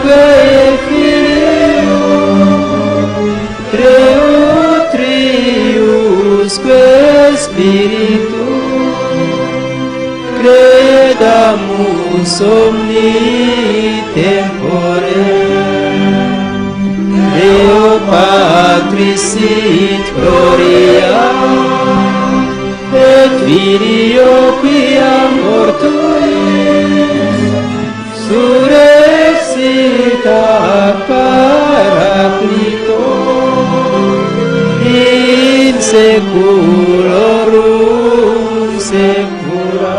Quae Filium, Triusque Spiritus, credamus omnitempore, Deo Patris sit gloria, et Filio quiam mortuis surrexita Paraclito in seculorum secula.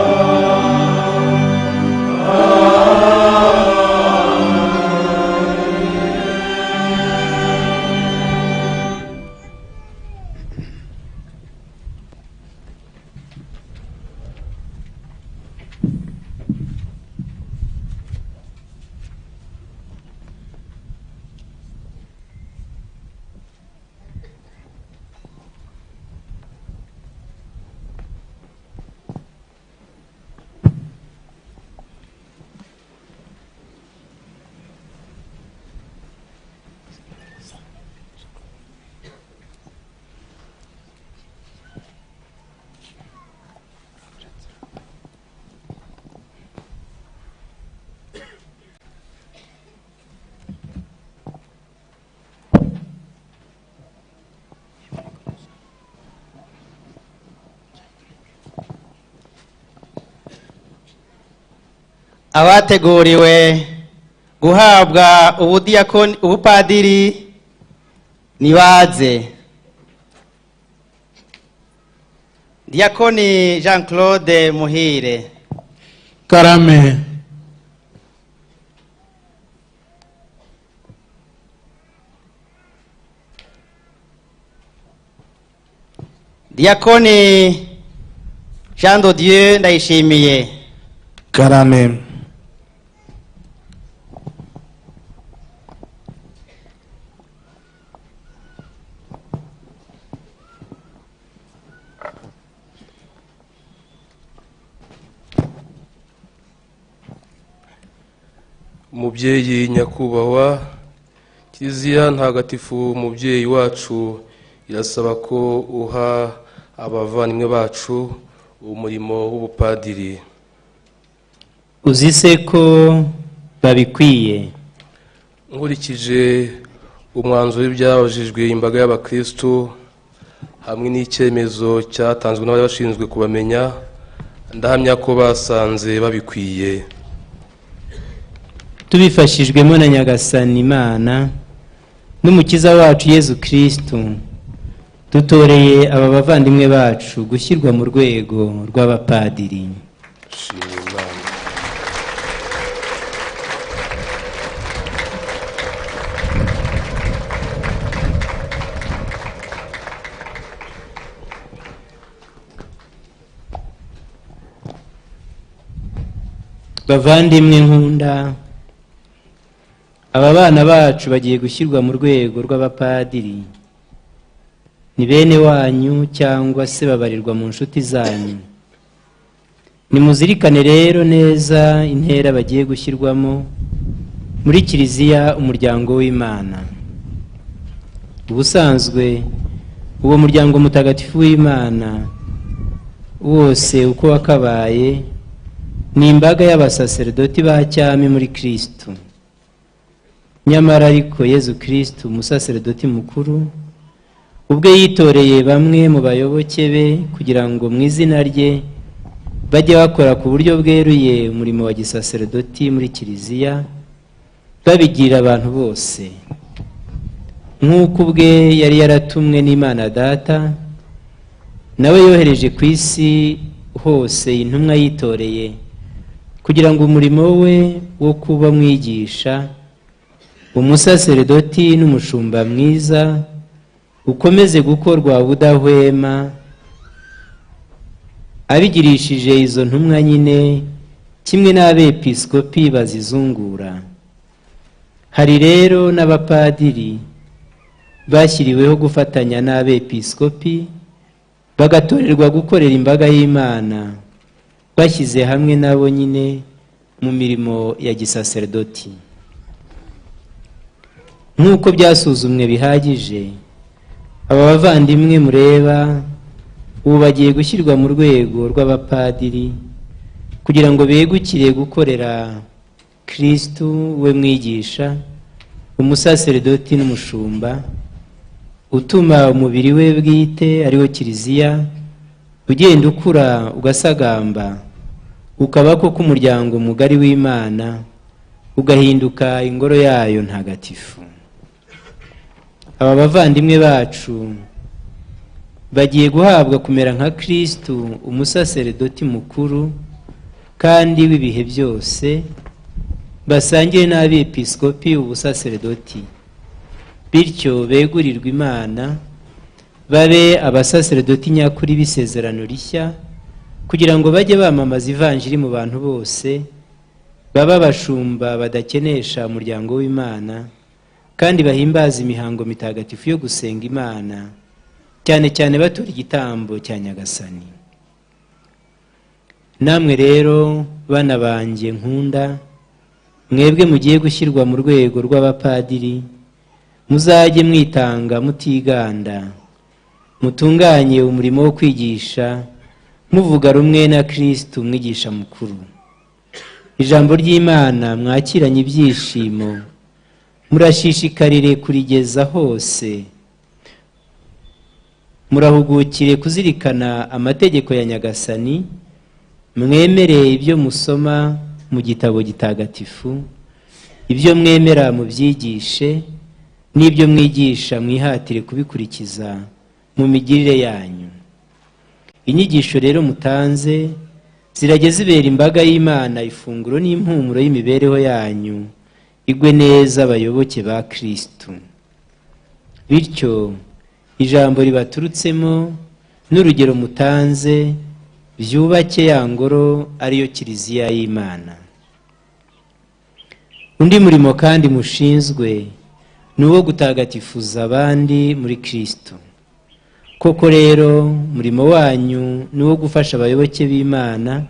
abateguriwe guhabwa ubupadiri nibaze. Diakoni Jean Claude Muhire. Karame. Diakoni Jean de Dieu Ndayishimiye. Karame. Umubyeyi nyakubahwa, Kiliziya ntagatifu umubyeyi wacu irasaba ko uha abavandimwe bacu umurimo w'ubupadiri. Uzise ko babikwiye. Nkurikije umwanzuro w'ibyabajijwe imbaga y'abakristo hamwe n'icyemezo cyatanzwe n'abashinzwe kubamenya, ndahamya ko basanze babikwiye. Tubifashijwemo na Nyagasani Imana n'umukiza wacu Yezu Kristo, dutoreye aba bavandimwe bacu gushyirwa mu rwego rw'abapadiri. Bavandimwe nkunda, aba bana bacu bagiye gushyirwa mu rwego rw'abapadiri. Ni bene wanyu cyangwa se babarirwa mu nshuti zanyu. Nimuzirikane rero neza intera bagiye gushyirwamo muri Kiliziya, umuryango w'Imana. Ubusanzwe uwo muryango mutagatifu w'Imana wose uko wakabaye ni imbaga y'abasaserdoti ba cyami muri Kristo. Nyamara ariko Yezu Kristo umusaserdoti mukuru ubwe yitoreye bamwe mu bayoboke be kugira ngo mu izina rye bajye bakora ku buryo bweruye umurimo wa gisaserdoti muri Kiliziya, babigira abantu bose. Nk'uko ubwe yari yaratumwe n'Imana Data, nawe yohereje ku isi hose intumwa yitoreye kugira ngo umurimo we wo kuba mwigisha, umusaserdoti n'umushumba mwiza ukomeze gukorwa ubudahwema, abigirishije izo ntumwa nyine kimwe n'abepiskopi bazizungura. Hari rero n'abapadiri bashyiriweho gufatanya n'abepiskopi, bagatorerwa gukorera imbaga y'Imana bashyize hamwe nabo nyine mu mirimo ya gisaserdoti. nk'uko byasuzumwe bihagije, aba bavandimwe mureba ubu bagiye gushyirwa mu rwego rw'abapadiri kugira ngo begukire gukorera Kristu we mwigisha, umusaseredoti n'umushumba, utuma umubiri we bwite ariwo Kiliziya ugenda ukura ugasagamba, ukaba koko umuryango mugari w'Imana, ugahinduka ingoro yayo ntagatifu. Aba bavandimwe bacu bagiye guhabwa kumera nka Kristu, umusaseredoti mukuru kandi w'ibihe byose, basangiye n'abepiskopi ubusaseredoti, bityo begurirwa Imana, babe abasaseredoti nyakuri b'isezerano rishya, kugira ngo bajye bamamaza ivanjiri mu bantu bose, baba abashumba badakenesha umuryango w'Imana, kandi bahimbaza imihango mitagatifu yo gusenga Imana, cyane cyane batura igitambo cya Nyagasani. Namwe rero bana banjye nkunda, mwebwe mugiye gushyirwa mu rwego rw'abapadiri, muzajye mwitanga mutiganda, mutunganye umurimo wo kwigisha, muvuga rumwe na Kristu umwigisha mukuru. Ijambo ry'Imana mwakiranye ibyishimo, murashishikarire kurigeza hose, murahugukire kuzirikana amategeko ya Nyagasani, mwemereye ibyo musoma mu gitabo gitagatifu, ibyo mwemera mubyigishe, n'ibyo mwigisha mwihatire kubikurikiza mu migirire yanyu. Inyigisho rero mutanze zirajye zibera imbaga y'Imana ifunguro n'impumuro y'imibereho yanyu, igwe neza abayoboke ba Kristu. Bityo ijambo ribaturutsemo n'urugero mutanze byubake ya ngoro ariyo Kiliziya y'Imana. Undi murimo kandi mushinzwe ni uwo gutagatifuza abandi muri Kristu. Koko rero murimo wanyu ni uwo gufasha abayoboke b'Imana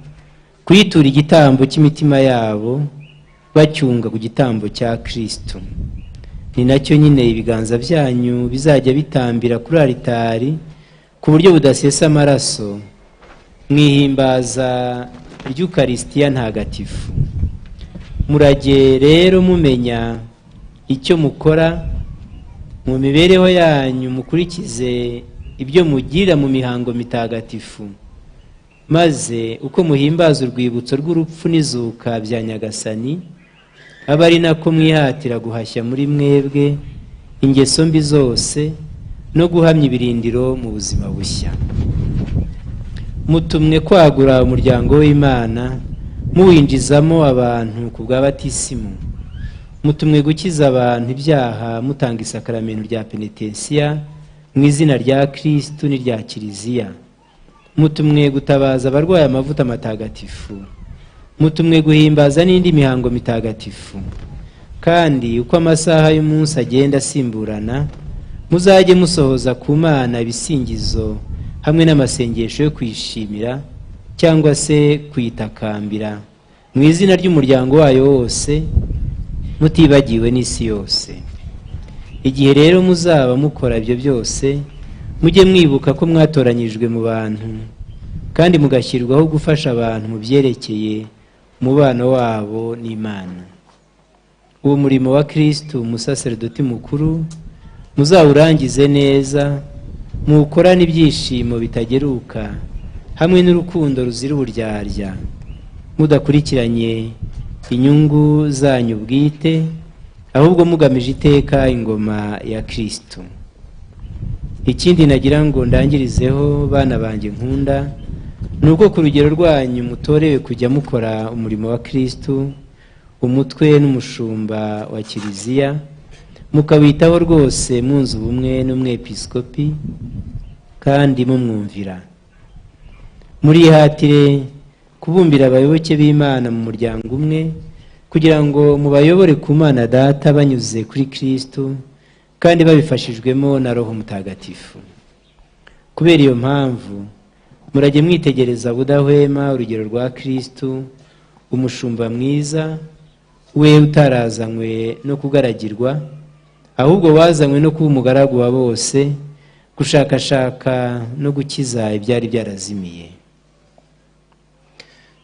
kuyitura igitambo cy'imitima yabo, bacyunga ku gitambo cya Kristu. Ni nacyo nyine ibiganza byanyu bizajya bitambira kuri alitari ku buryo budasesa amaraso, mwihimbaza ry'Ukaristiya ntagatifu. Murajye rero mumenya icyo mukora mu mibereho yanyu, mukurikize ibyo mugira mu mihango mitagatifu, maze uko muhimbaza urwibutso rw'urupfu n'izuka bya Nyagasani, aba ari nako mwihatira guhashya muri mwebwe ingeso mbi zose no guhamya ibirindiro mu buzima bushya. Mutumwe kwagura umuryango w'Imana, muwinjizamo abantu ku bw'abatisimu. Mutumwe gukiza abantu ibyaha, mutanga isakaramentu rya penetensiya mu izina rya Kristu n'irya Kiliziya. Mutumwe gutabaza abarwaye amavuta matagatifu. Mutumwe guhimbaza n'indi mihango mitagatifu. Kandi uko amasaha y'umunsi agenda asimburana, muzajye musohoza ku Mana ibisingizo hamwe n'amasengesho yo kwishimira cyangwa se kuyitakambira mu izina ry'umuryango wayo wose, mutibagiwe n'isi yose. Igihe rero muzaba mukora ibyo byose, mujye mwibuka ko mwatoranyijwe mu bantu, kandi mugashyirwaho gufasha abantu mu byerekeye umubano wabo n'Imana. Uwo murimo wa Kristu umusaseredoti mukuru muzawurangize neza, muwukorane ibyishimo bitageruka hamwe n'urukundo ruzira uburyarya, mudakurikiranye inyungu zanyu bwite, ahubwo mugamije iteka ingoma ya Kristu. Ikindi nagira ngo ndangirizeho bana banjye nkunda, nuko ku rugero rwanyu mutorewe kujya mukora umurimo wa Kristu, umutwe n'umushumba wa Kiliziya, mukawitaho rwose munzu ubumwe n'umwepiskopi kandi mumwumvira. Murihatire kubumbira abayoboke b'Imana mu muryango umwe, kugira ngo mubayobore ku Mana Data banyuze kuri Kristu, kandi babifashijwemo na Roho Mutagatifu. Kubera iyo mpamvu murajye mwitegereza budahwema urugero rwa Kristu, umushumba mwiza, we utarazanywe no kugaragirwa, ahubwo wazanywe no kuba umugaragu wa bose, gushakashaka no gukiza ibyari byarazimiye.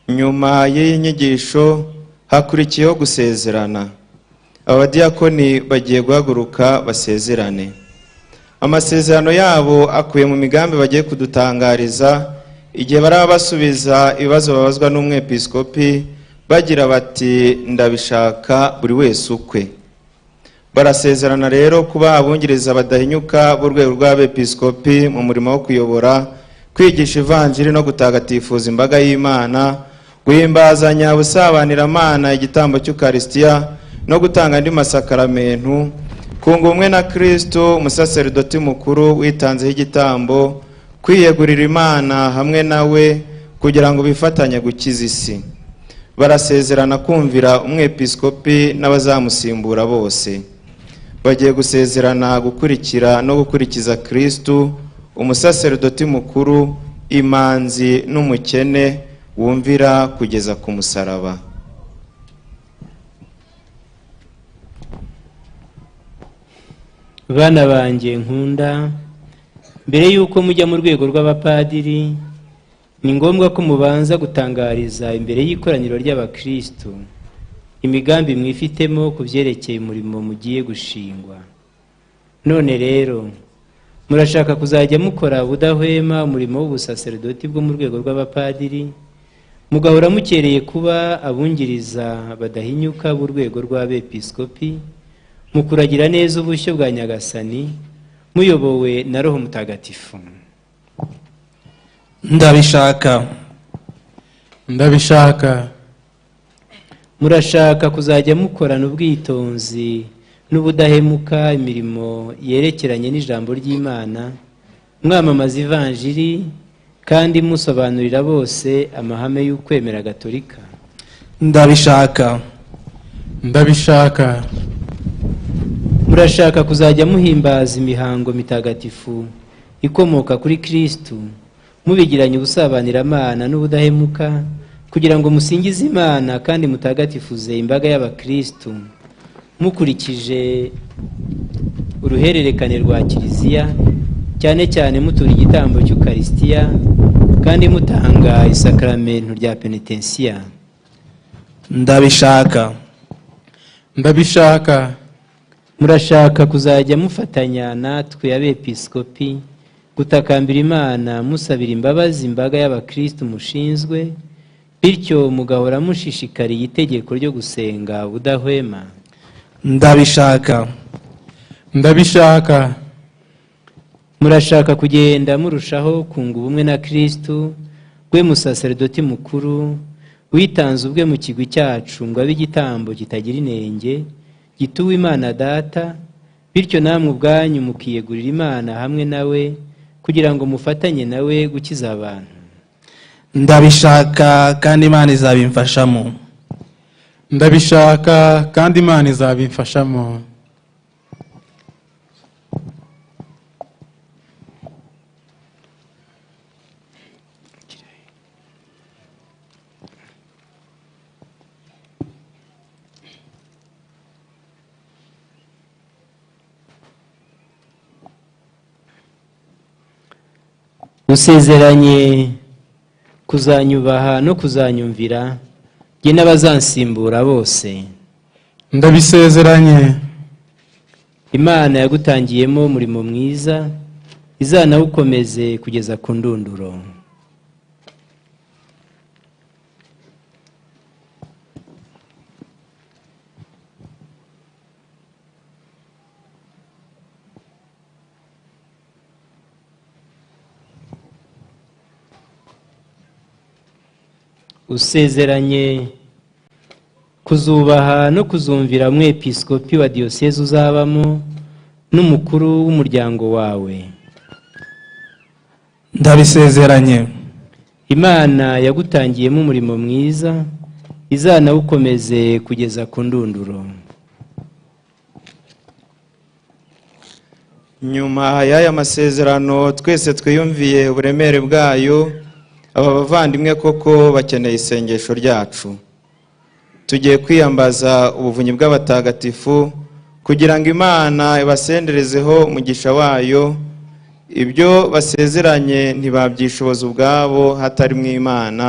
Nyuma y'iyi nyigisho hakurikiyeho gusezerana. Abadiyakoni bagiye guhaguruka basezerane. Amasezerano yabo akuye mu migambi bagiye kudutangariza igihe baraba basubiza ibibazo babazwa n'umwepiskopi bagira bati ndabishaka buri wese ukwe. Barasezerana rero kuba abungiriza badahinyuka b'urwego rw'abepiskopi mu murimo wo kuyobora, kwigisha ivanjiri no gutagatifuza imbaga y'Imana, guhimbazanya busabanira igitambo cy'Ukaristiya no gutanga andi masakaramentu, kunga umwe na Kristo umusaserdoti mukuru witanzeho igitambo, kwiyegurira Imana hamwe nawe kugira ngo bifatanye gukiza isi. Barasezerana kumvira umwepiskopi n'abazamusimbura bose. Bagiye gusezerana gukurikira no gukurikiza Kristo umusaserdoti mukuru, imanzi n'umukene wumvira kugeza ku musaraba. Bana banjye nkunda, mbere yuko mujya mu rwego rw'abapadiri, ni ngombwa ko mubanza gutangariza imbere y'ikoraniro ry'abakristo imigambi mwifitemo ku byerekeye umurimo mugiye gushingwa. None rero murashaka kuzajya mukora budahwema umurimo w'ubusaserdoti bwo mu rwego rw'abapadiri, mugahora mukereye kuba abungiriza badahinyuka b'urwego rw'abepiskopi, mukuragira neza ubushyo bwa Nyagasani muyobowe na Roho Mutagatifu. Ndabishaka. Murashaka kuzajya mukorana ubwitonzi n'ubudahemuka imirimo yerekeranye n'ijambo ry'Imana, mwamamaza ivanjiri kandi musobanurira bose amahame y'ukwemera Gatolika. Ndabishaka. Murashaka kuzajya muhimbaza imihango mitagatifu ikomoka kuri Kristo, mubigiranye ubusabanira n'ubudahemuka, kugira ngo musingize Imana kandi mutagatifuze imbaga y'abakristo, mukurikije uruhererekane rwa Kiliziya, cyane cyane mutura igitambo cy'Ukaristiya kandi mutanga isakaramentu rya penitensiya. Ndabishaka. Murashaka kuzajya mufatanya natwe abepiskopi gutakambira Imana musabira imbabazi imbaga y'abakristo mushinzwe, bityo mugahora mushishikariye itegeko ryo gusenga budahwema. Ndabishaka. Murashaka kugenda murushaho kunga ubumwe na Kristo, we musaserdoti mukuru witanze ubwe mu kigwi cyacu ngo abe igitambo kitagira inenge, gituwe Imana Data, bityo namwe ubwanyu mukiyegurira Imana hamwe nawe kugira ngo mufatanye nawe gukiza abantu. Ndabishaka kandi Imana izabimfashamo. Usezeranye kuzanyubaha no kuzanyumvira jye n'abazansimbura bose. Ndabisezeranye. Imana yagutangiyemo umurimo mwiza izanawukomeze kugeza ku ndunduro. Usezeranye kuzubaha no kuzumvira umwepiskopi wa diyoseze uzabamo n'umukuru w'umuryango wawe. Ndabisezeranye. Imana yagutangiyemo umurimo mwiza izanawukomeze kugeza ku ndunduro. Nyuma y'aya masezerano twese twiyumviye uburemere bwayo, aba bavandimwe koko bakeneye isengesho ryacu. Tugiye kwiyambaza ubuvunyi bw'abatagatifu kugira ngo Imana ibasenderezeho umugisha wayo. Ibyo basezeranye ntibabyishoboza ubwabo hatari mu Imana,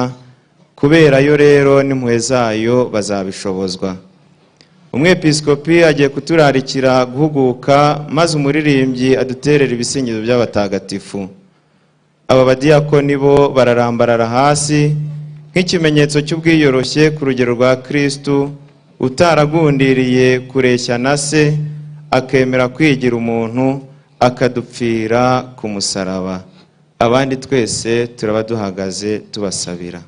kubera yo rero n'impuhwe zayo bazabishobozwa. Umwepiskopi agiye kuturarikira guhuguka, maze umuririmbyi aduterera ibisingizo by'abatagatifu. Aba badiyakoni bo bararambarara hasi nk'ikimenyetso cy'ubwiyoroshye ku rugero rwa Kristu, utaragundiriye kureshya na se, akemera kwigira umuntu, akadupfira ku musaraba. Abandi twese turaba duhagaze tubasabira.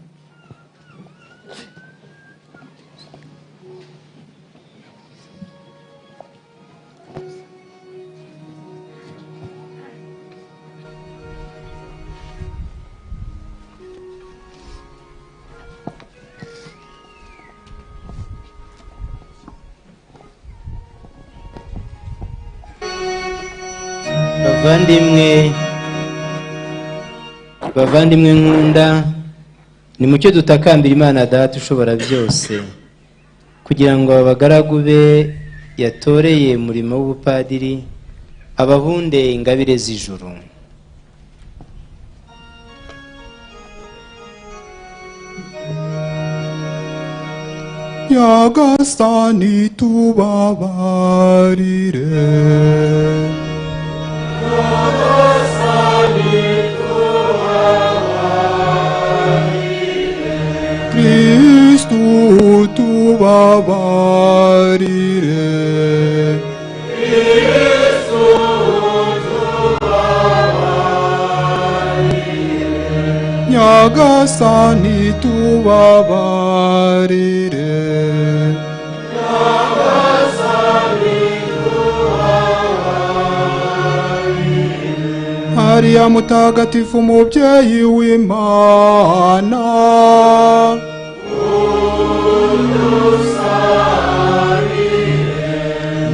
bavandimwe nkunda, ni mucyo dutakambira Imana Data ushobora byose, kugira ngo abagaragu be yatoreye umurimo w'ubupadiri abahunde ingabire z'ijuru. Nyagasani tubabarire. Kristu tubabarire. Nyagasani tubabarire. Maria mutagatifu mubyeyi w'Imana,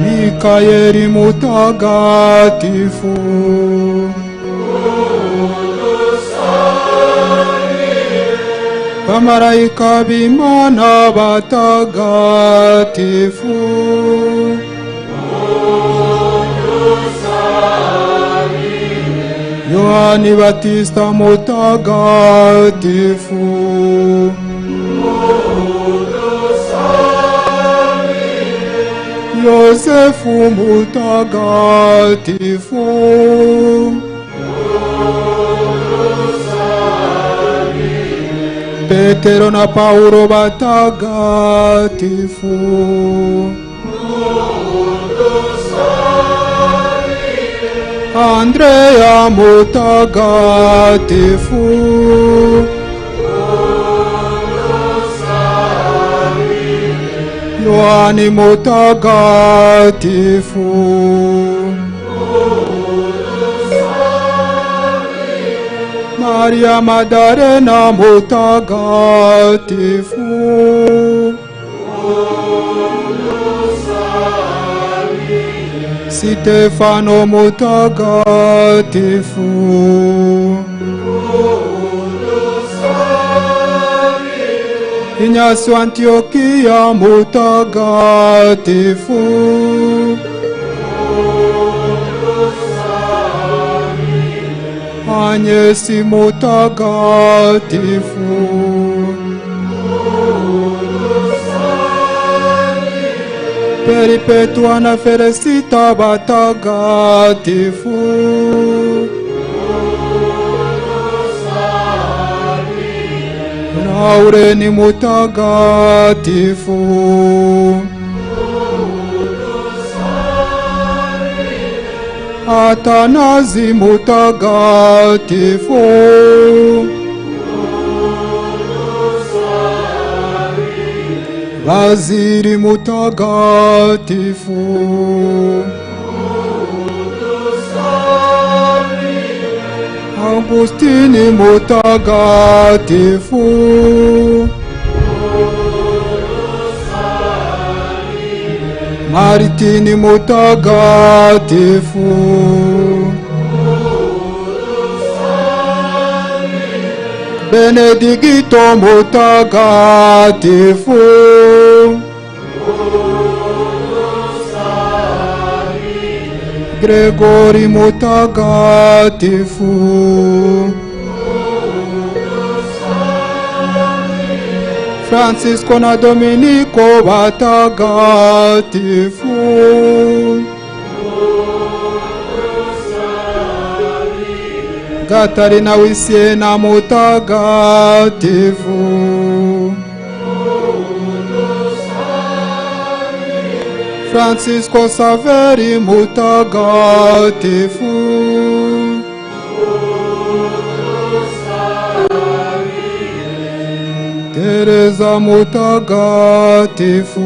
Mikayeli mutagatifu, bamarayika b'Imana batagatifu, Yohani Batista mutagatifu, Yosefu mutagatifu, Petero na Paulo batagatifu, Andrea mutagatifu, Yohani mutagatifu, Maria Madarena mutagatifu, Stefano mutagatifu, Ignazio Antiochia mutagatifu, Agnesi mutagatifu, Peripetua na Felicita batagatifu, Laureni mutagatifu, Atanazi mutagatifu, Bazili mutagatifu, Augustini mutagatifu, Maritini mutagatifu, Benedicto mutagatifu, Gregori mutagatifu, Francisco na Dominico batagatifu, Gatarina Wisiena mutagatifu, Francisco Saveri mutagatifu, Teresa mutagatifu,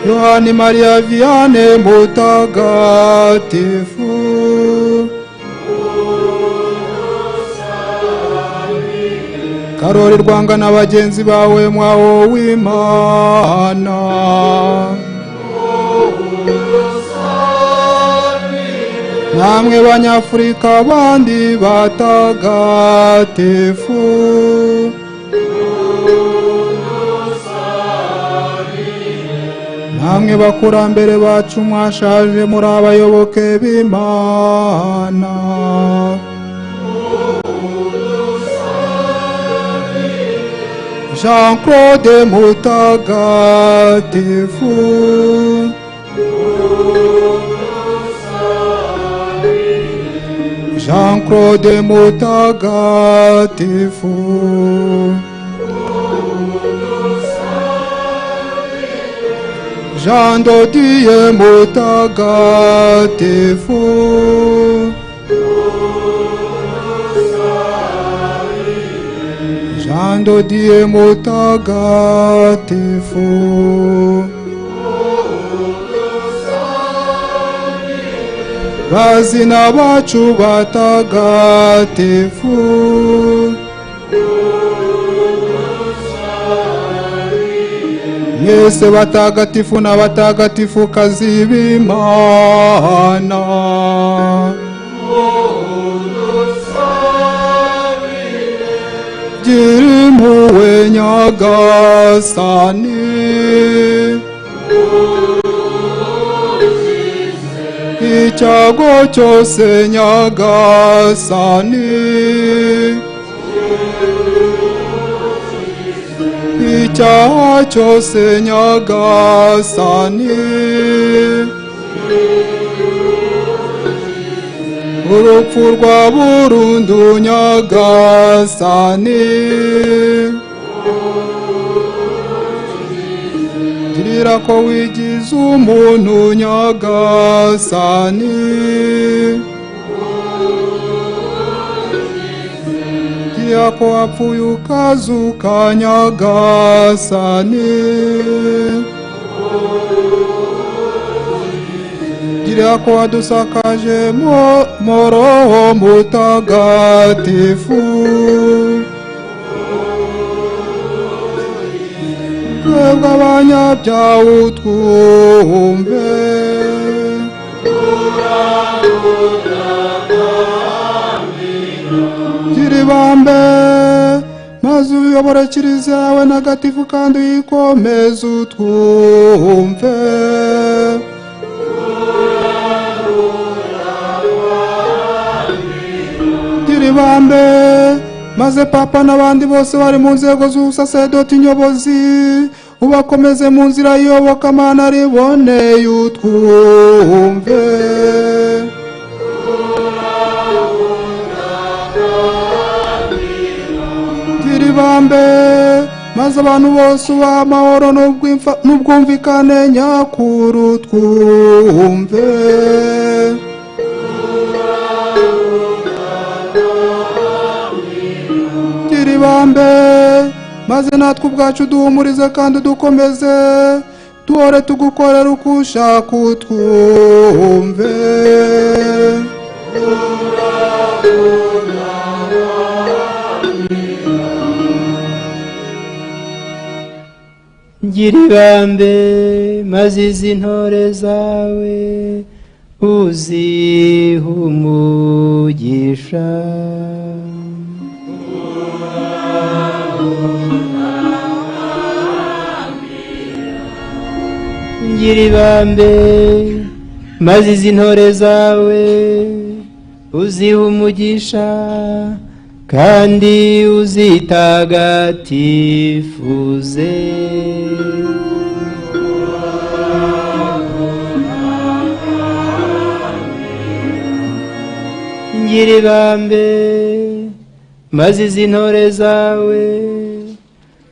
Yohani Maria Vianney mutagatifu, Karori Rwanga na bagenzi bawe mwawo w'Imana, namwe banyafurika abandi batagatifu, namwe bakurambere bacu mwashaje muri abayoboke b'Imana, Jean-Claude mutagatifu, Jean-Claude mutagatifu, Jean Dodier mutagatifu, Jean Dodier mutagatifu, bazina bacu batagatifu, mwese batagatifu n'abatagatifu kazi b'Imana, gira impuhwe Nyagasani, icyago cyose Nyagasani, icyaha cyose Nyagasani, urupfu rwa burundu Nyagasani, girira ko wigize umuntu Nyagasani, girira ko wapfuye ukazuka Nyagasani, girira ko wadusakaje mo Roho mutagatifu, twebwe abanyabyaha utwumve, gira ibambe maze uyobore kiliziya yawe ntagatifu kandi uyikomeze utwumve, gira ibambe maze papa n'abandi bose bari mu nzego z'ubusasedoti nyobozi ubakomeze mu nzira y'iyobokamana riboneye utwumve, gira ibambe maze abantu bose ubaha amahoro n'ubwumvikane nyakuri utwumve, gira ibambe maze natwe ubwacu duhumurize kandi dukomeze duhore tugukorera uko ushaka utwumve, gira ibambe maze izi ntore zawe uzihe umugisha, ngira ibambe maze izi ntore zawe uzihe umugisha kandi uzitagatifuze. ngira ibambe maze izi ntore zawe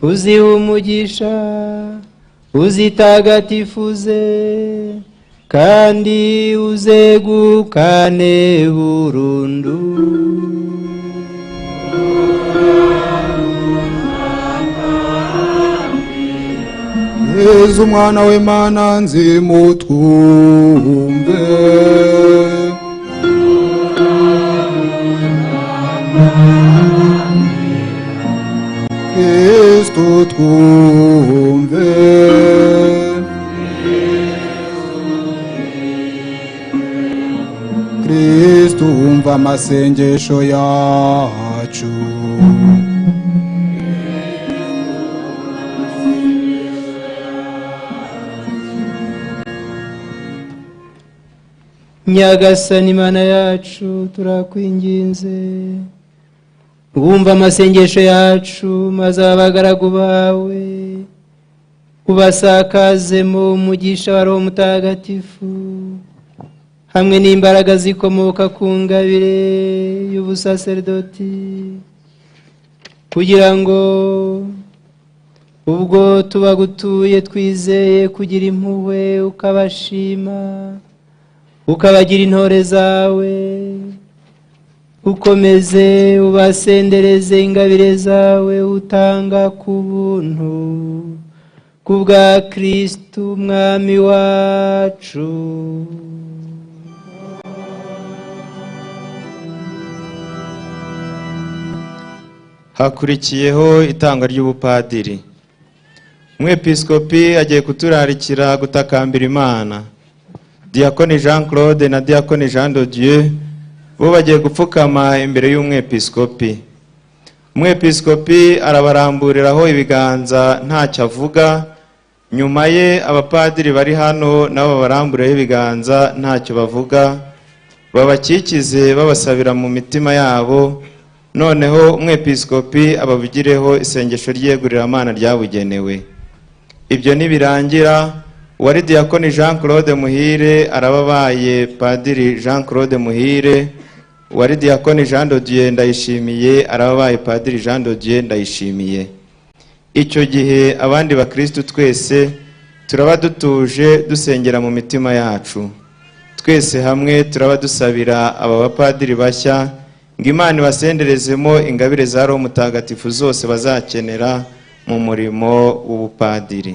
uzihe umugisha uzitagatifuze kandi uzegukane burundu. Yezu umwana w'Imana nzimutwumve. Kristu twumve. Kristu umva amasengesho yacu. Nyagasani Mana yacu turakwinginze wumva amasengesho yacu maze abagaragu bawe ubasakazemo umugisha wa Roho Mutagatifu hamwe n'imbaraga zikomoka ku ngabire y'ubusaserdoti kugira ngo ubwo tubagutuye twizeye kugira impuhwe ukabashima ukabagira intore zawe ukomeze ubasendereze ingabire zawe utanga ku buntu kubwa Kristu umwami wacu. Hakurikiyeho itanga ry'ubupadiri. Umwepiskopi agiye kuturarikira gutakambira Imana. Diakoni Jean Claude na Diakoni Jean de Dieu bo bagiye gupfukama imbere y'umwepiskopi. Umwepiskopi arabaramburiraho ibiganza ntacyo avuga, nyuma ye abapadiri bari hano nabo barambureho ibiganza ntacyo bavuga, babakikize babasabira mu mitima yabo, noneho umwepiskopi abavugireho isengesho ry'iyeguriramana ryabugenewe. Ibyo nibirangira uwari Diakoni Jean Claude Muhire arababaye Padiri Jean Claude Muhire, uwari Diakoni Jean de Dieu Ndayishimiye arababaye Padiri Jean de Dieu Ndayishimiye. Icyo gihe abandi bakristo twese turaba dutuje dusengera mu mitima yacu. Twese hamwe turaba dusabira aba bapadiri bashya ngo Imana ibasenderezemo ingabire za Roho Mutagatifu zose bazakenera mu murimo w'ubupadiri.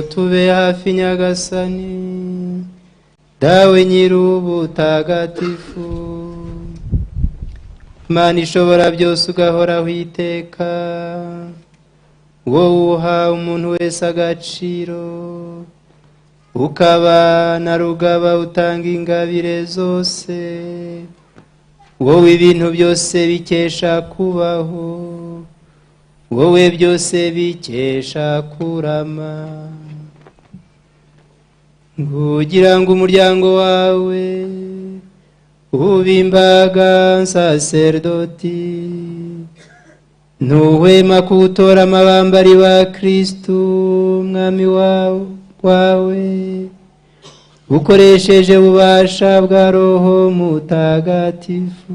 tube hafi nyagasani dawe nyir'ubutagatifu Mana ishobora byose ugahoraho iteka wowe uha umuntu wese agaciro ukaba na rugaba utanga ingabire zose wowe ibintu byose bikesha kubaho wowe byose bikesha kurama kugira ngo umuryango wawe ube imbaga nsaserdoti ntuhwema kuwutora amabambari ba Kristu umwami wawe ukoresheje ububasha bwa Roho Mutagatifu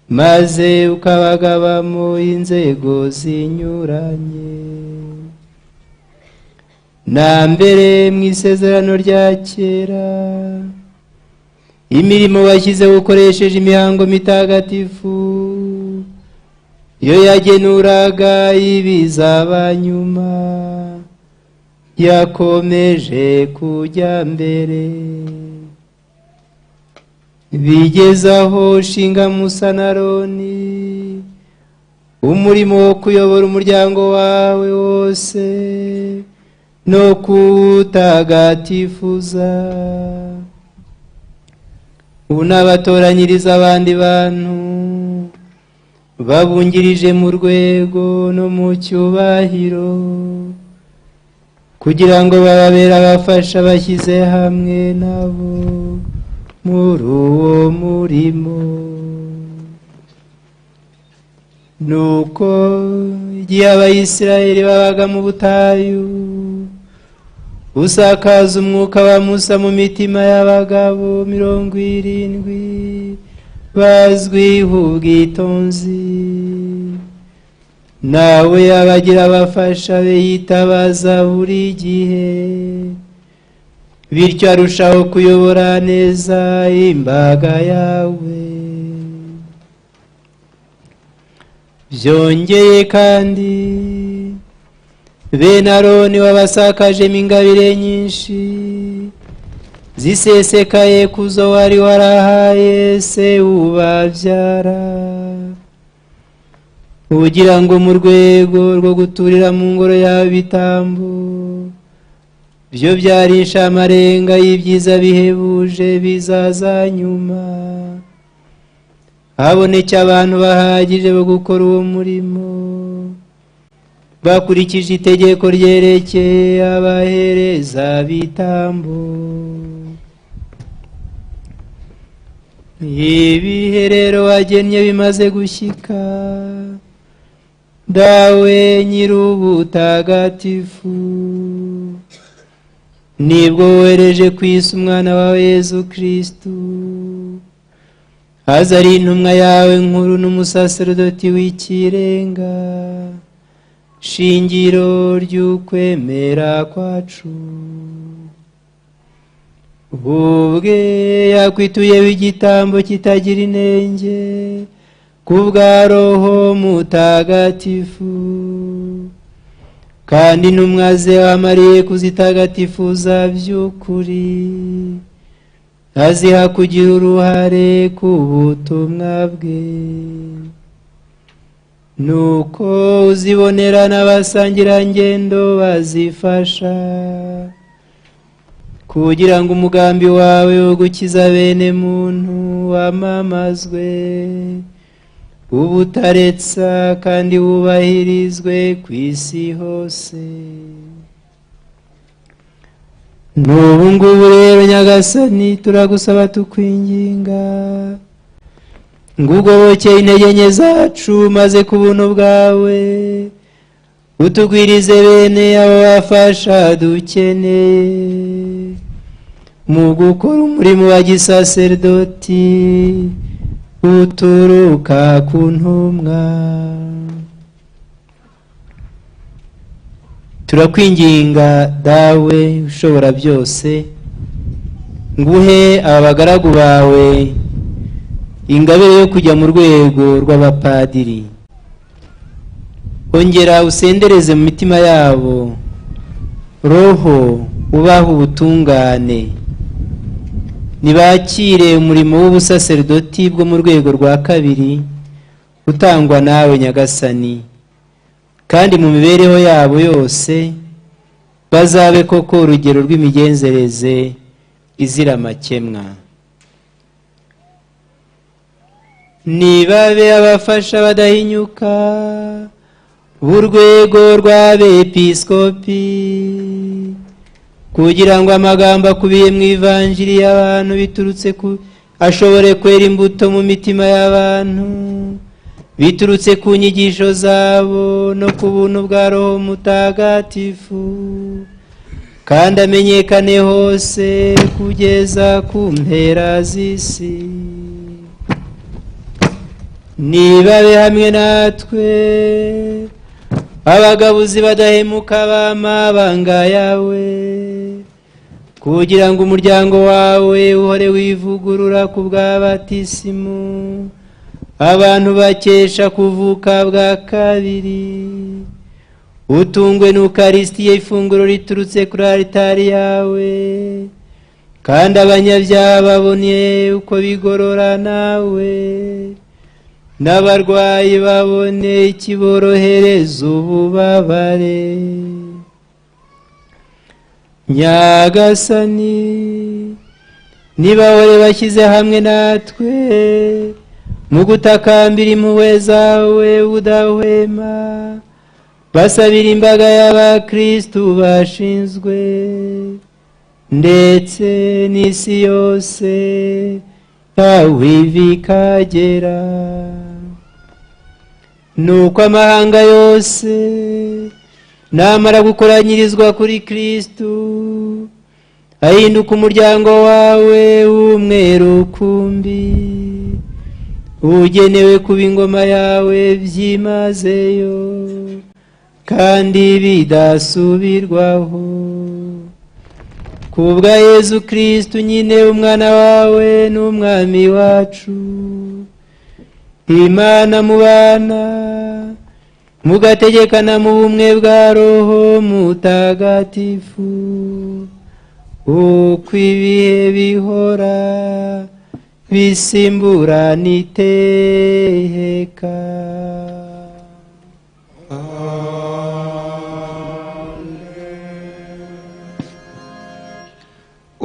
maze ukabagabamo inzego zinyuranye na mbere mu isezerano rya kera imirimo washyizeho ukoresheje imihango mitagatifu iyo yagenuraga ibizaba nyuma yakomeje kujya mbere bigezaho shinga Musa na Aroni umurimo wo kuyobora umuryango wawe wose no kuwutagatifuza unabatoranyiriza abandi bantu babungirije mu rwego no mu cyubahiro kugira ngo bababere abafasha bashyize hamwe nabo muri uwo murimo nuko igihe Abayisiraheli babaga mu butayu usakaza umwuka wa Musa mu mitima y'abagabo 70 bazwiho ubwitonzi nawe abagira abafasha be yitabaza buri gihe bityo arushaho kuyobora neza imbaga yawe byongeye kandi bene Aroni wabasakajemo ingabire nyinshi zisesekaye kuzo wari warahaye se ubabyara ugira ngo mu rwego rwo guturira mu ngoro yawe ibitambo byo byarisha amarenga y'ibyiza bihebuje bizaza nyuma haboneke abantu bahagije bo gukora uwo murimo bakurikije itegeko ryerekeye abahereza bitambo ibihe rero wagennye bimaze gushyika dawe nyir'ubutagatifu nibwo wohereje ku isi umwana wawe Yezu Kristu aza ari intumwa yawe nkuru n'umusaserdoti w'ikirenga shingiro ry'ukwemera kwacu ubwe yakwituyeho igitambo kitagira inenge kubwa Roho Mutagatifu kandi intumwa ze wamariye kuzitagatifuza by'ukuri aziha kugira uruhare ku butumwa bwe nuko uzibonera n'abasangirangendo bazifasha kugira ngo umugambi wawe wo gukiza bene muntu wamamazwe ubutaretsa kandi wubahirizwe ku isi hose n'ubu ngubu rero nyagasani turagusaba tukwinginga ngo ugobokeye intege nke zacu maze ku buntu bwawe utugwirize bene abo bafasha dukeneye mu gukora umurimo wa gisaserdoti uturuka ku ntumwa turakwinginga dawe ushobora byose nguhe aba bagaragu bawe ingabire yo kujya mu rwego rw'abapadiri ongera usendereze mu mitima yabo roho ubaha ubutungane, nibakire umurimo w'ubusaserdoti bwo mu rwego rwa kabiri utangwa nawe Nyagasani, kandi mu mibereho yabo yose bazabe koko urugero rw'imigenzereze izira amakemwa. Nibabe abafasha badahinyuka b'urwego rw'abepiskopi, kugira ngo amagambo akubiye mu ivanjiri y'abantu biturutse ashobore kwera imbuto mu mitima y'abantu biturutse ku nyigisho zabo no ku buntu bwa Roho Mutagatifu, kandi amenyekane hose kugeza ku mpera z'isi. Nibabe hamwe natwe abagabuzi badahemuka b'amabanga yawe, kugira ngo umuryango wawe uhore wivugurura ku bw'abatisimu, abantu bakesha kuvuka bwa kabiri, utungwe n'Ukaristiya ifunguro riturutse kuri altari yawe, kandi abanyabyaha babone uko bigorora nawe, n'abarwayi babone ikiborohereza ububabare. Nyagasani, nibahore bashyize hamwe natwe mu gutakambira impuhwe zawe udahwema, basabira imbaga y'abakristu bashinzwe, ndetse n'isi yose aho ivi ikagera. Nuko amahanga yose namara gukoranyirizwa kuri Kristu, ahinduka umuryango wawe w'umwe rukumbi, ugenewe kuba ingoma yawe byimazeyo kandi bidasubirwaho. Kubwa Yezu Kristu nyine umwana wawe n'umwami wacu, Imana mubana mugategekana mu bumwe bwa Roho Mutagatifu, uko ibihe bihora bisimburana iteka.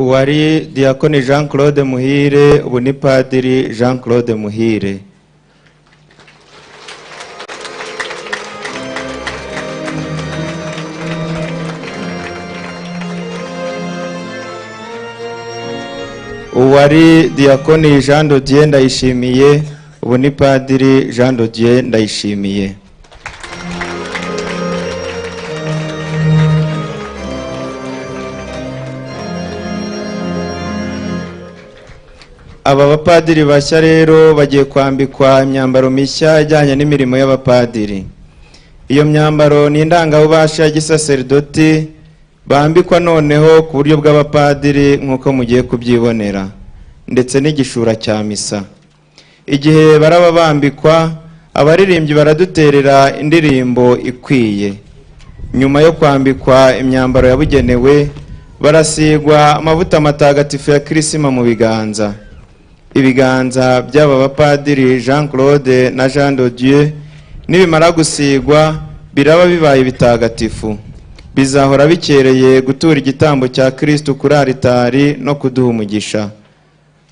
Uwari Diakoni Jean Claude Muhire, ubu ni Padiri Jean Claude Muhire. Uwari Diakoni Jean de Dieu Ndayishimiye, ubu ni Padiri Jean de Dieu Ndayishimiye. Aba bapadiri bashya rero bagiye kwambikwa imyambaro mishya ijyanye n'imirimo y'abapadiri. Iyo myambaro ni indangabubasha y'gisaserdoti bambikwa noneho ku buryo bw'abapadiri nk'uko mugiye kubyibonera, ndetse n'igishura cya misa. Igihe baraba bambikwa, abaririmbyi baraduterera indirimbo ikwiye. Nyuma yo kwambikwa imyambaro yabugenewe, barasigwa amavuta matagatifu ya Kirisima mu biganza. Ibiganza by'aba bapadiri Jean Claude na Jean de Dieu nibimara gusigwa biraba bibaye bitagatifu, bizahora bikereye gutura igitambo cya Kristo kuri altari no kuduha umugisha.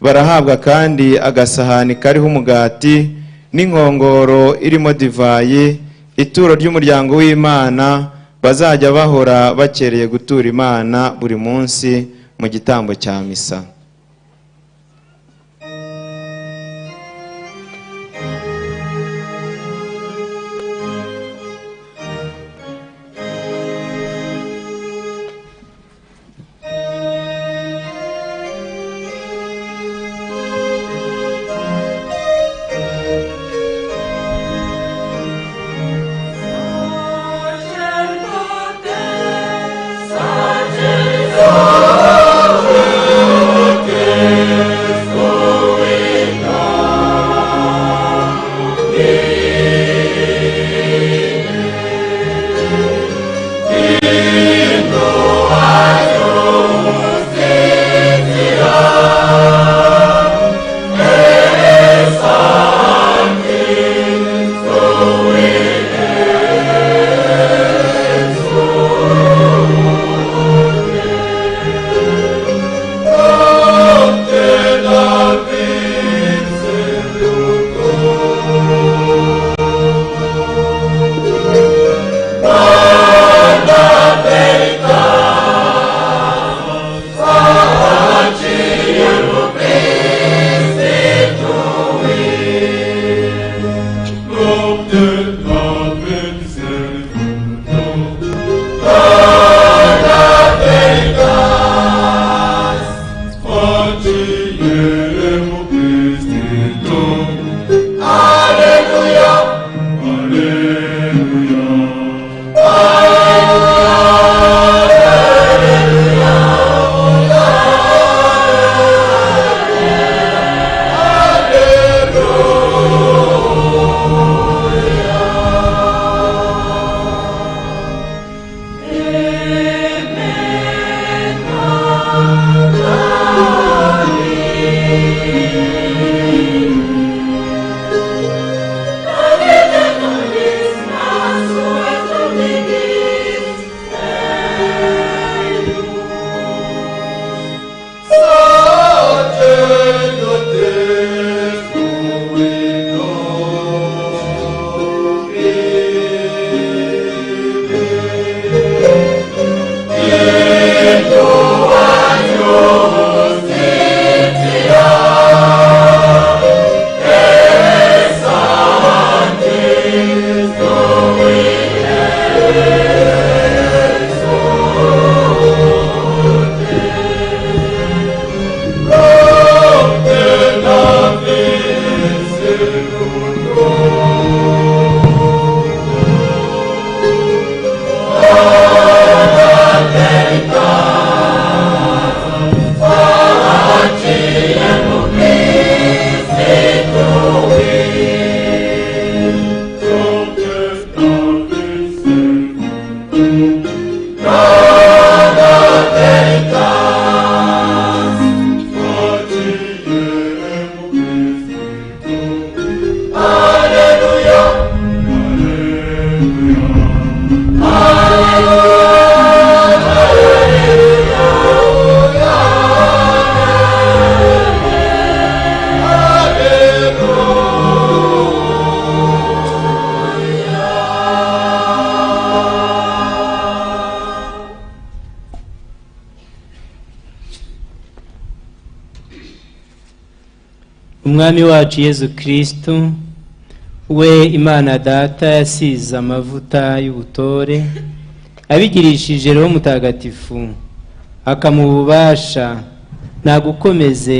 Barahabwa kandi agasahani kariho umugati n'inkongoro irimo divayi, ituro ry'umuryango w'Imana bazajya bahora bakereye gutura Imana buri munsi mu gitambo cya misa. Oh Umwami wacu Yezu Kristo we Imana Data yasize amavuta y'ubutore abigirishije Roho Mutagatifu akamububasha nagukomeze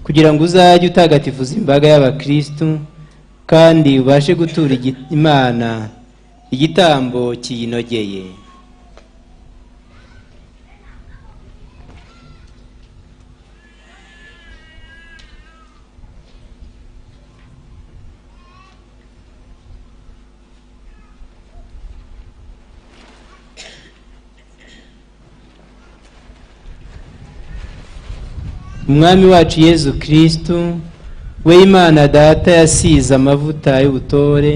kugira ngo uzajye utagatifuza imbaga y'abakristo kandi ubashe gutura Imana igitambo kiyinogeye. Umwami wacu Yezu Kristo we Imana Data yasize amavuta y'ubutore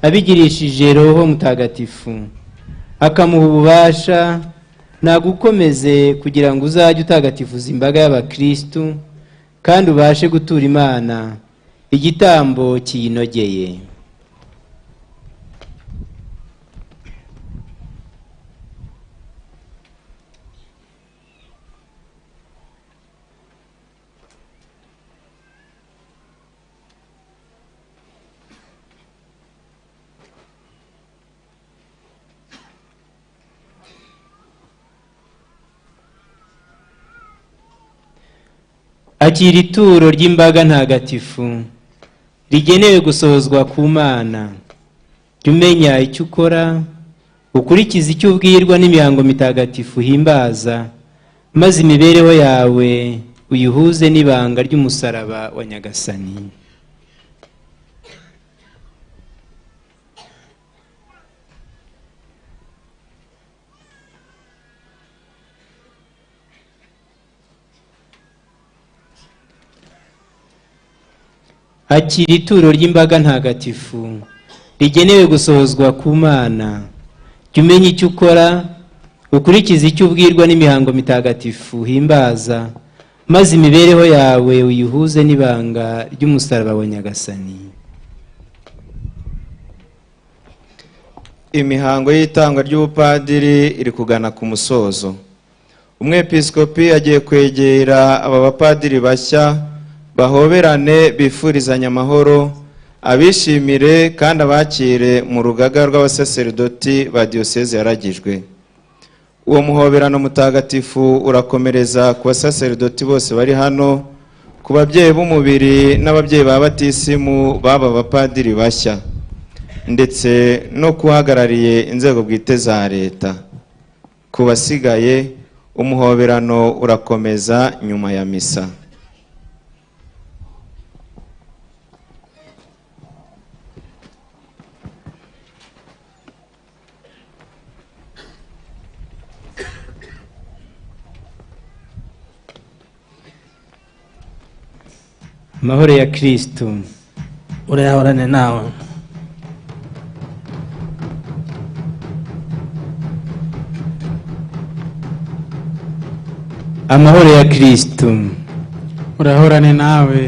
abigirishije Roho Mutagatifu akamuha ububasha nagukomeze kugira ngo uzajye utagatifuza imbaga y'abakristo kandi ubashe gutura Imana igitambo kiyinogeye. Akira ituro ry'imbaga ntagatifu rigenewe gusohozwa ku Mana. Jya umenya icyo ukora, ukurikiza icyo ubwirwa n'imihango mitagatifu himbaza, maze imibereho yawe uyihuze n'ibanga ry'umusaraba wa Nyagasani. Akira ituro ry'imbaga ntagatifu rigenewe gusohozwa ku Mana. Jya umenya icyo ukora, ukurikiza icyo ubwirwa n'imihango mitagatifu himbaza, maze imibereho yawe uyihuze n'ibanga ry'umusaraba wa Nyagasani. Imihango y'itangwa ry'ubupadiri iri kugana ku musozo. Umwepiskopi agiye kwegera aba bapadiri bashya bahoberane bifurizanya amahoro, abishimire kandi abakire mu rugaga rw'abasaserdoti ba diyoseze yaragijwe. Uwo muhoberano mutagatifu urakomereza ku basaserdoti bose bari hano, ku babyeyi b'umubiri n'ababyeyi ba batisimu baba bapadiri bashya, ndetse no kuhagarariye inzego bwite za leta. Ku basigaye umuhoberano urakomeza nyuma ya misa. Amahoro ya Kristo urayahorane nawe. Amahoro ya Kristo urayahorane nawe.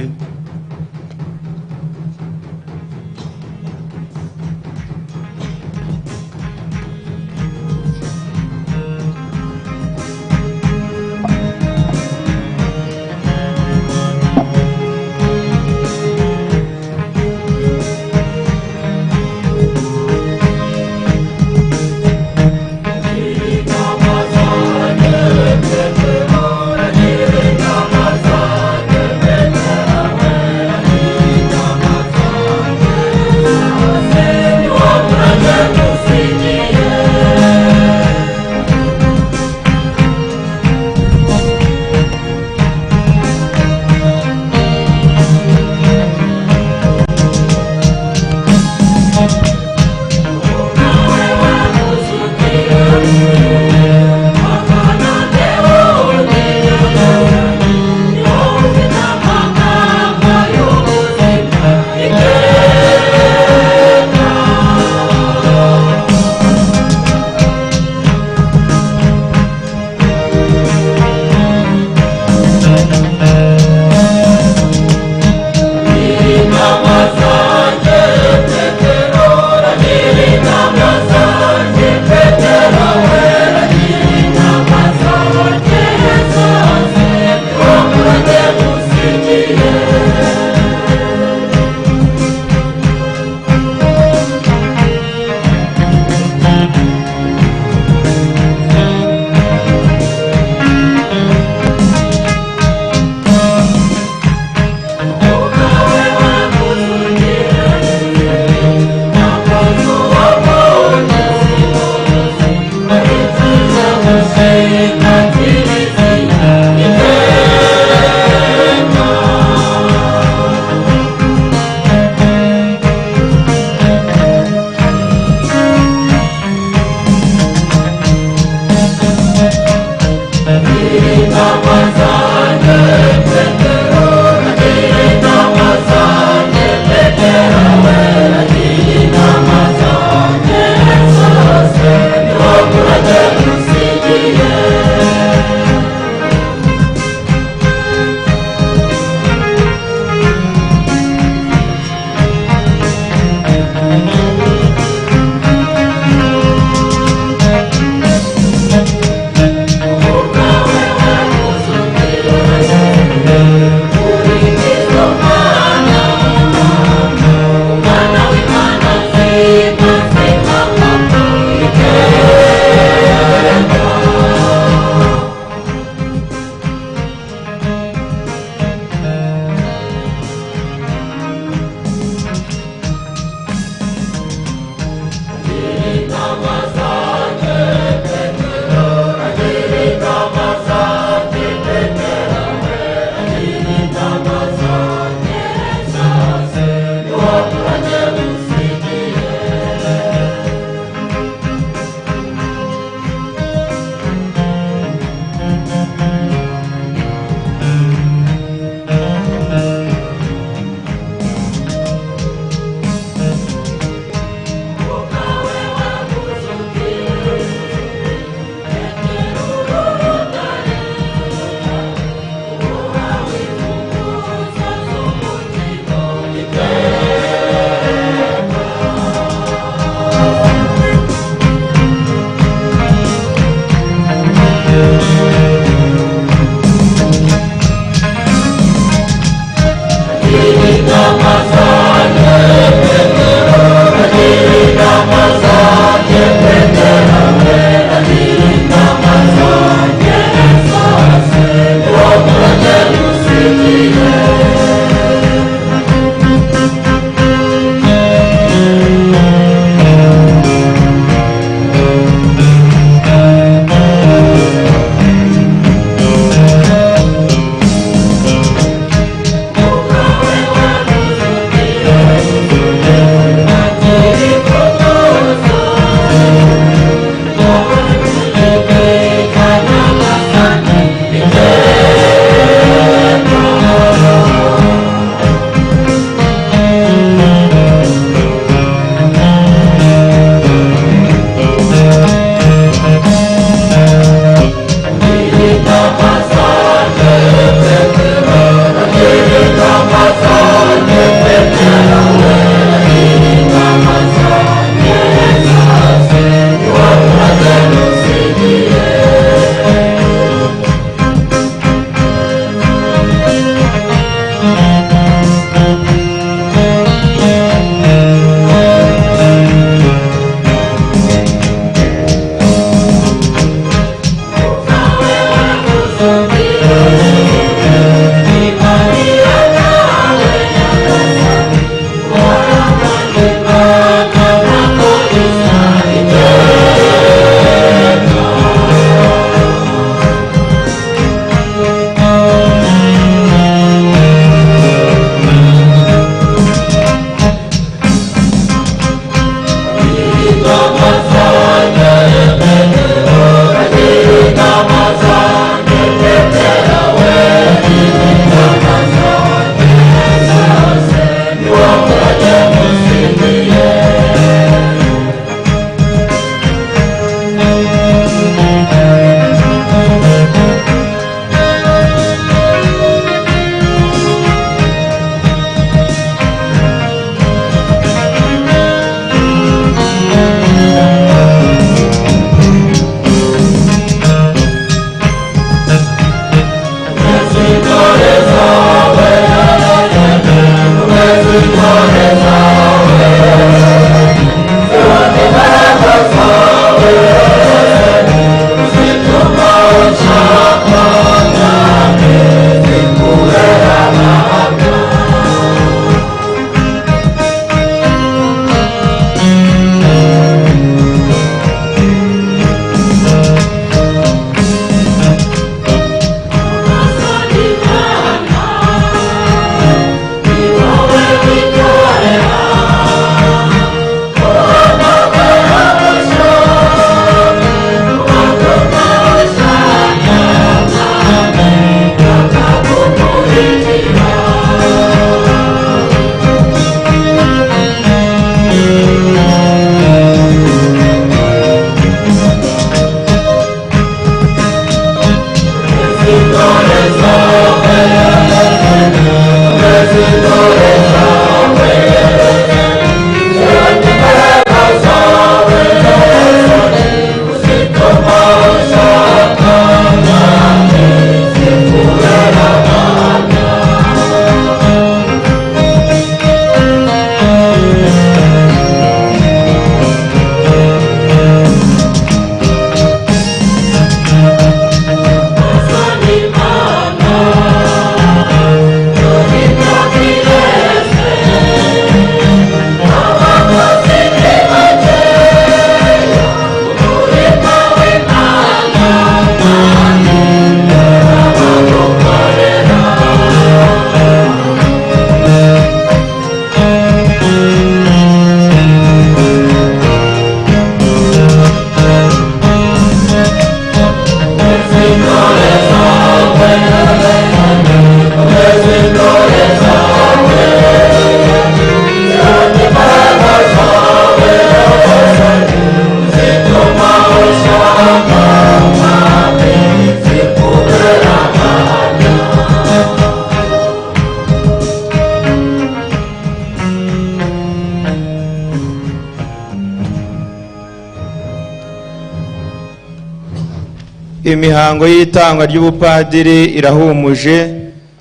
Imihango y'itangwa ry'ubupadiri irahumuje.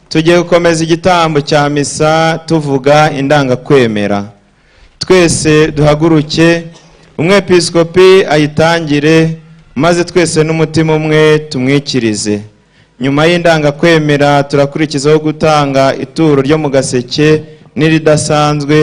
Tugiye gukomeza igitambo cya misa tuvuga indangakwemera. Twese duhaguruke, umwepiskopi ayitangire, maze twese n'umutima umwe tumwikirize. Nyuma y'indangakwemera turakurikizaho gutanga ituro ryo mu gaseke n'iridasanzwe.